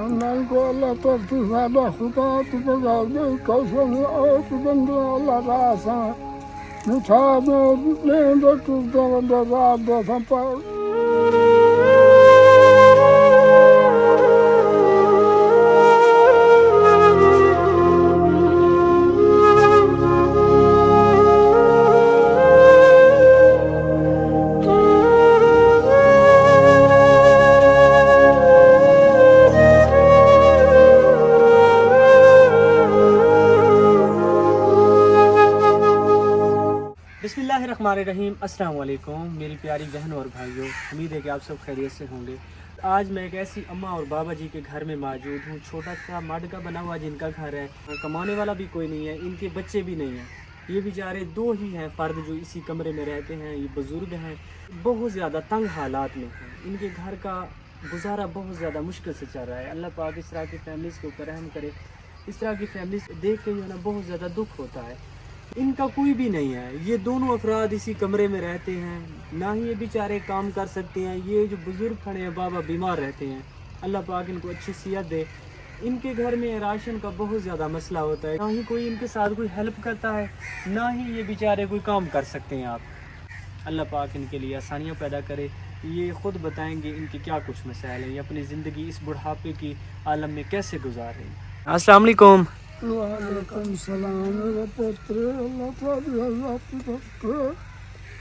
मैं को अल्लाह तरती ज़्यादा खुदा तो बगा दे कैसे नहीं और तो बंदे अल्लाह रासा मिठा में ले दे तू दे रात दे संपर बिस्मिल्लाहिर्रहमानिर्रहीम। अस्सलाम वालेकुम मेरी प्यारी बहनों और भाइयों, उम्मीद है कि आप सब खैरियत से होंगे। आज मैं एक ऐसी अम्मा और बाबा जी के घर में मौजूद हूँ। छोटा सा मड का बना हुआ जिनका घर है, कमाने वाला भी कोई नहीं है, इनके बच्चे भी नहीं हैं। ये बेचारे दो ही हैं फ़र्द जो इसी कमरे में रहते हैं। ये बुज़ुर्ग हैं, बहुत ज़्यादा तंग हालात में हैं। इनके घर का गुजारा बहुत ज़्यादा मुश्किल से चल रहा है। अल्लाह पाक इस तरह की फैमिलीज़ के ऊपर रहम करे। इस तरह की फैमिलीज़ देख के जो है ना बहुत ज़्यादा दुख होता है। इनका कोई भी नहीं है, ये दोनों अफराद इसी कमरे में रहते हैं, ना ही ये बेचारे काम कर सकते हैं। ये जो बुज़ुर्ग खड़े हैं बाबा बीमार रहते हैं, अल्लाह पाक इनको अच्छी सेहत दे। इनके घर में राशन का बहुत ज़्यादा मसला होता है, ना ही कोई इनके साथ कोई हेल्प करता है, ना ही ये बेचारे कोई काम कर सकते हैं। आप अल्लाह पाक इनके लिए आसानियाँ पैदा करे। ये ख़ुद बताएँगे इनके क्या कुछ मसाइल हैं, ये अपनी ज़िंदगी इस बुढ़ापे की आलम में कैसे गुजार रहे हैं। अस्सलाम वालेकुम। वालेकुम सलाम मेरा पुत्र अल्लाह ताला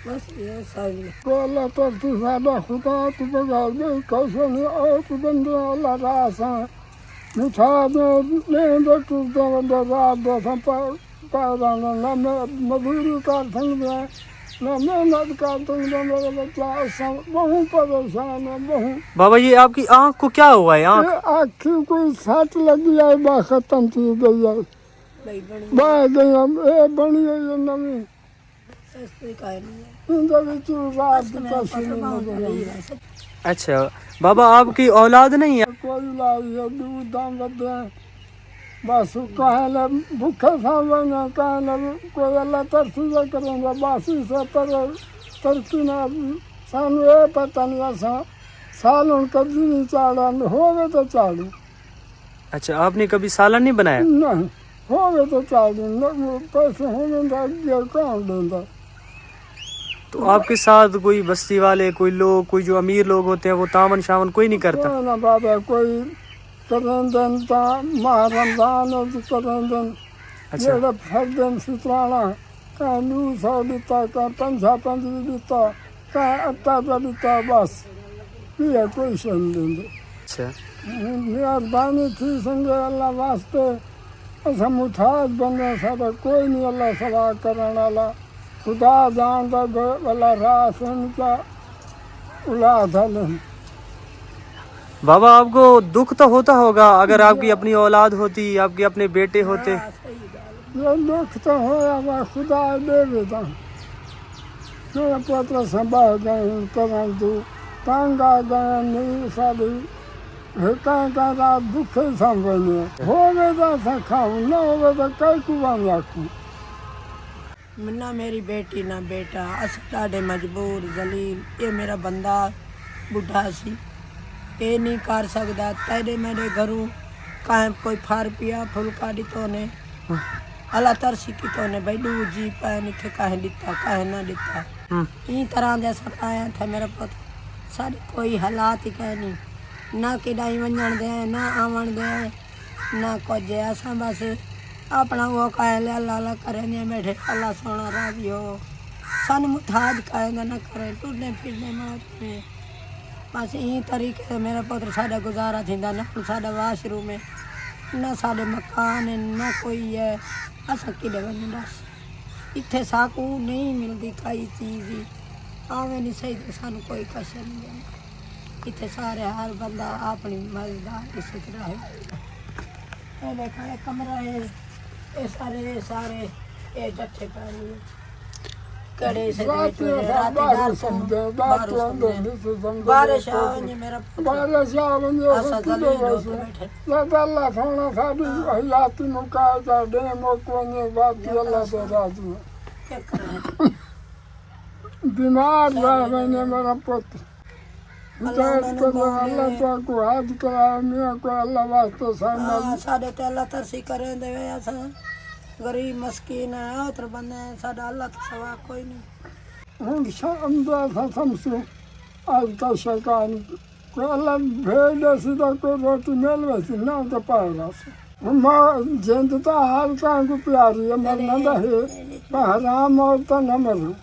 बस ये सही को अल्लाह तरती ज़्यादा खुदा तो बगा दे कैसे नहीं और तो बंदे अल्लाह रासा मिठा में ले दे तू दे रात दे संपर पाराना ना मैं मजदूरी कर सकते ना मेहनत कर सकते। मेरे बच्चा बहुत परेशान है बहुत। बाबा ये आपकी आँख को क्या हुआ है? आँख की कोई सट लगी है, बा खत्म थी गई है, बह गई है, बनी है ये नवी अच्छा बाबा आपकी औलाद नहीं है? कोई इलाज है, दूध दाम करते हैं बस कहना भूखे सामने कहना कोई अल्लाह तरफीजा करेंगे बस इसे तरक्की ना सानू ये पता नहीं ऐसा सालन कभी नहीं चाड़ा हो गए तो चाड़ू। अच्छा आपने कभी सालन नहीं बनाया? नहीं हो गए तो चाड़ू पैसे होंगे कौन देंगे। तो आपके साथ कोई बस्ती वाले कोई लोग कोई जो अमीर लोग होते हैं वो तामन शामन कोई नहीं करता? कोई ना बाबा कोई करंदन ता महारमजान और करंदन जेड़ा फर्दन सुत्राना का नू सौ दिता का पंजा पंजी दिता का अट्टा दिता बस ये कोई शंदन। अच्छा मेहरबानी थी संगे अल्लाह वास्ते ऐसा मुठाज बने सादा कोई नहीं अल्लाह सवा करने वाला खुदा जानता वाला राशन का औलाद है। बाबा आपको दुख तो होता होगा अगर आपकी अपनी औलाद होती, आपके अपने बेटे होते। ये दुख तो होया खुदा दे देता। मेरा पुत्र संभाल गए कर दू तंग आ गए नहीं सारी कहीं रात दुखे संभले हो गए तो खाऊं ना हो गए तो कई कुआं रखूं। ना मेरी बेटी ना बेटा अस ढाडे मजबूर जलील ये मेरा बंदा बुढ़ा सी ये नहीं कर सकता। तेरे मेरे घरों कहीं कोई फार पिया फुलका दितो ने अल्लाह तरसी की तो ने भाई दूर जी पाए नहीं थे कहीं दिता कहीं ना दिता इन तरह जैसा पाया था मेरा पुत्र सारी कोई हालात ही कह नहीं ना किडाई वंजन दे ना आवन दे ना कुछ ऐसा बस अपना वो कह ले अल्लाह अल्लाह करे नहीं बैठे अल्लाह सोना राजी हो सन मुताज कहेंगे ना करे टूटने फिरने मौत में बस यही तरीके से मेरा पुत्र साढ़ा गुजारा थी ना साढ़ा वाशरूम है ना साढ़े मकान है ना कोई है असा कि बस इतने साकू नहीं मिलती कई चीज़ ही आवे नहीं सही तो सानू कोई कशर नहीं देना। इतने सारे हर बंदा अपनी मजेदार सोच रहा है। देखा कमरा है ये सारे ये जट्ठे पानी कड़े से बारिश आवे मेरा बारिश आवे अल्लाह सोना साडी हयाती मुका जा दे मोको ने बात अल्लाह से राजी बीमार रहे मेरा पुत्र हिदायत करो अल्लाह तो को हाथ कराए मियाँ को अल्लाह वास्ते सामने हाँ साढ़े ते अल्लाह तरसी करें देवे अस गरीब मस्कीन है उतर बंदे हैं, साढ़ा अल्लाह तो सवा कोई नहीं। हम समझा था समझो आज का शैतान को अल्लाह भेज दे सीधा कोई रोटी मिल वैसी ना तो पाएगा से माँ जिंदता हाल का को प्यारी है मरना है पर हराम और तो न मरूं।